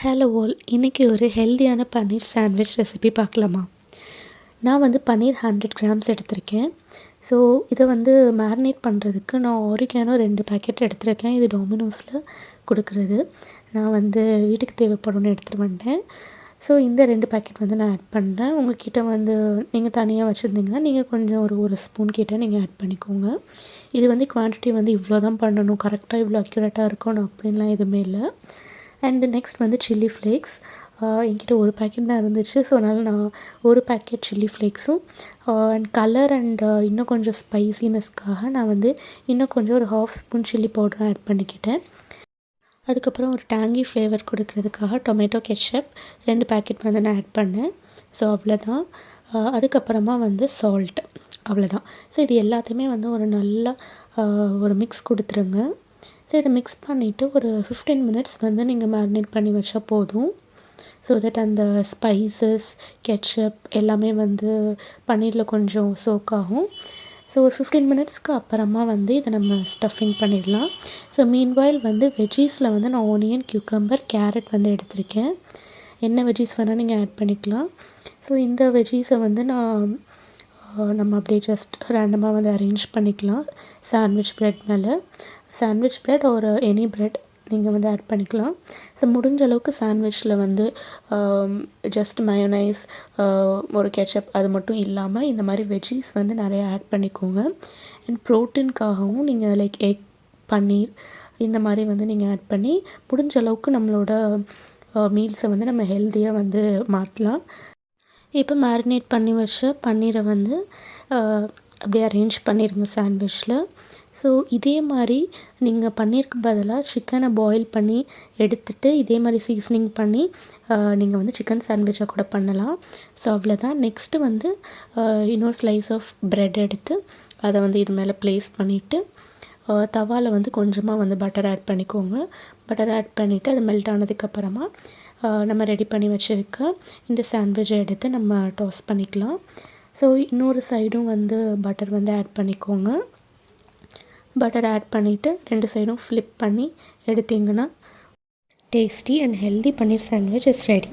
Hello all, இன்றைக்கி ஒரு ஹெல்தியான பன்னீர் சாண்ட்விச் ரெசிபி பார்க்கலாமா? நான் வந்து பன்னீர் 100 கிராம்ஸ் எடுத்திருக்கேன். ஸோ இதை வந்து மேரினேட் பண்ணுறதுக்கு நான் ஆரிகானோ 2 பேக்கெட் எடுத்திருக்கேன். இது டொமினோஸில் கொடுக்குறது. நான் வந்து வீட்டுக்கு தேவைப்படும்னு எடுத்துகிட்டு வந்துட்டேன். ஸோ இந்த 2 பேக்கெட் வந்து நான் ஆட் பண்ணுறேன். உங்கள்கிட்ட வந்து நீங்கள் தனியாக வச்சுருந்தீங்கன்னா நீங்கள் கொஞ்சம் ஒரு ஸ்பூன் கிட்ட நீங்கள் ஆட் பண்ணிக்கோங்க. இது வந்து குவான்டிட்டி வந்து இவ்வளோ தான் பண்ணணும், கரெக்டாக இவ்வளோ அக்யூரேட்டாக இருக்கணும் அப்படின்லாம் எதுவுமே இல்லை. அண்டு நெக்ஸ்ட் வந்து சில்லி ஃப்ளேக்ஸ். என்கிட்ட ஒரு பேக்கெட் தான் இருந்துச்சு. ஸோ அதனால் நான் ஒரு பேக்கெட் சில்லி ஃப்ளேக்ஸும் அண்ட் கலர் அண்ட் இன்னும் கொஞ்சம் ஸ்பைசினஸ்க்காக நான் வந்து இன்னும் கொஞ்சம் ஒரு 1/2 ஸ்பூன் சில்லி பவுடரும் ஆட் பண்ணிக்கிட்டேன். அதுக்கப்புறம் ஒரு டேங்கி ஃப்ளேவர் கொடுக்கறதுக்காக டொமேட்டோ கெட்சப் 2 பேக்கெட் வந்து நான் ஆட் பண்ணேன். ஸோ அவ்வளோதான். அதுக்கப்புறமா வந்து சால்ட், அவ்வளோதான். ஸோ இது எல்லாத்தையுமே வந்து ஒரு நல்ல ஒரு மிக்ஸ் கொடுத்துருங்க. ஸோ இதை மிக்ஸ் பண்ணிவிட்டு ஒரு 15 மினிட்ஸ் வந்து நீங்கள் மேரினேட் பண்ணி வச்சா போதும். ஸோ தட் அந்த ஸ்பைசஸ், கெட்சப் எல்லாமே வந்து பன்னீரில் கொஞ்சம் சோக் ஆகும். ஸோ ஒரு 15 மினிட்ஸ்க்கு அப்புறமா வந்து இதை நம்ம ஸ்டஃபிங் பண்ணிடலாம். ஸோ மீன்வைல் வந்து வெஜ்ஜீஸில் வந்து நான் ஆனியன், கியூக்கம்பர், கேரட் வந்து எடுத்திருக்கேன். என்ன வெஜ்ஜீஸ் வேணால் நீங்கள் ஆட் பண்ணிக்கலாம். ஸோ இந்த வெஜ்ஜீஸை வந்து நம்ம அப்படியே ஜஸ்ட் ரேண்டமாக வந்து அரேஞ்ச் பண்ணிக்கலாம் சாண்ட்விச் ப்ரெட் மேலே. சாண்ட்விச் ப்ரெட் ஒரு எனி ப்ரெட் நீங்கள் வந்து ஆட் பண்ணிக்கலாம். ஸோ முடிஞ்ச அளவுக்கு சாண்ட்விச்சில் வந்து ஜஸ்ட் மயோனைஸ், ஒரு கெச்சப் அது மட்டும் இல்லாமல் இந்த மாதிரி வெஜ்ஜீஸ் வந்து நிறையா ஆட் பண்ணிக்கோங்க. அண்ட் ப்ரோட்டீனுக்காகவும் நீங்கள் லைக் எக், பன்னீர் இந்த மாதிரி வந்து நீங்கள் ஆட் பண்ணி முடிஞ்ச அளவுக்கு நம்மளோட மீல்ஸை வந்து நம்ம ஹெல்த்தியாக வந்து மாற்றலாம். இப்போ மேரினேட் பண்ணி வச்ச பன்னீரை வந்து அப்படியே அரேஞ்ச் பண்ணிடுங்க சாண்ட்விச்சில். ஸோ இதே மாதிரி நீங்கள் பன்னீருக்கு பதிலாக சிக்கனை பாயில் பண்ணி எடுத்துகிட்டு இதே மாதிரி சீசனிங் பண்ணி நீங்கள் வந்து சிக்கன் சாண்ட்விச்சை கூட பண்ணலாம். ஸோ அவ்வளோதான். நெக்ஸ்ட்டு வந்து இன்னொரு ஸ்லைஸ் ஆஃப் ப்ரெட் எடுத்து அதை வந்து இது மேலே ப்ளேஸ் பண்ணிவிட்டு தவாவில் வந்து கொஞ்சமாக வந்து பட்டர் ஆட் பண்ணிக்கோங்க. பட்டர் ஆட் பண்ணிவிட்டு அது மெல்ட் ஆனதுக்கப்புறமா நம்ம ரெடி பண்ணி வச்சுருக்க இந்த சாண்ட்விச்சை எடுத்து நம்ம டாஸ் பண்ணிக்கலாம். ஸோ இன்னொரு சைடும் வந்து பட்டர் வந்து ஆட் பண்ணிக்கோங்க. பட்டர் ஆட் பண்ணிவிட்டு 2 சைடும் ஃப்ளிப் பண்ணி எடுத்திங்கன்னா tasty and healthy paneer sandwich is ready.